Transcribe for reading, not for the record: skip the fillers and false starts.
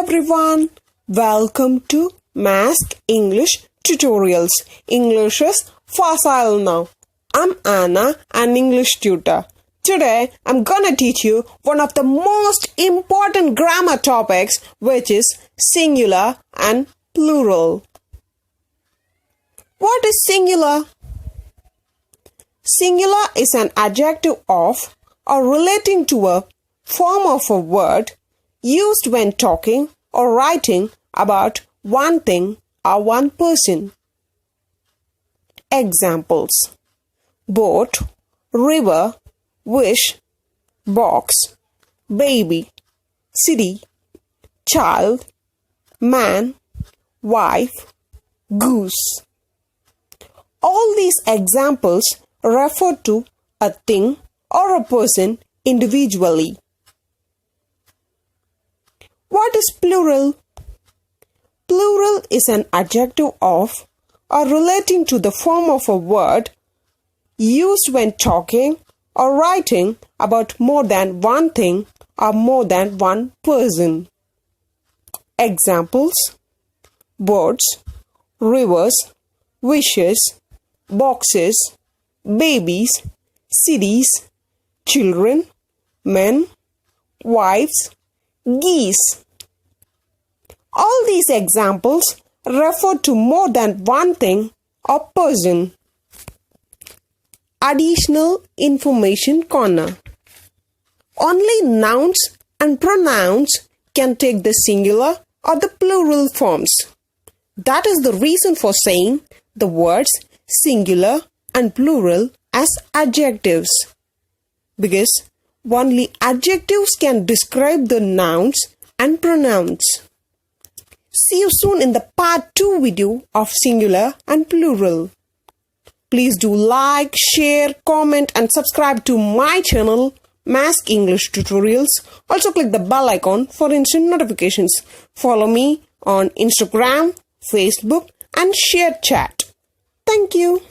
everyone, welcome to Mask English Tutorials. English is facile now. I'm Anna, an English tutor. Today, I'm gonna teach you one of the most important grammar topics, which is singular and plural. What is singular? Singular is an adjective of or relating to a form of a word used when talking or writing about one thing or one person. Examples: boat, river, wish, box, baby, city, child, man, wife, goose. All these examples refer to a thing or a person individually. What is plural? Plural is an adjective of or relating to the form of a word used when talking or writing about more than one thing or more than one person. Examples: boats, rivers, wishes, boxes, babies, cities, children, men, wives, geese. All these examples refer to more than one thing or person. Additional information corner. Only nouns and pronouns can take the singular or the plural forms. That is the reason for saying the words singular and plural as adjectives, because only adjectives can describe the nouns and pronouns. See you soon in the part 2 video of singular and plural. Please do like, share, comment and subscribe to my channel Mask English Tutorials. Also click the bell icon for instant notifications. Follow me on Instagram, Facebook and ShareChat. Thank you.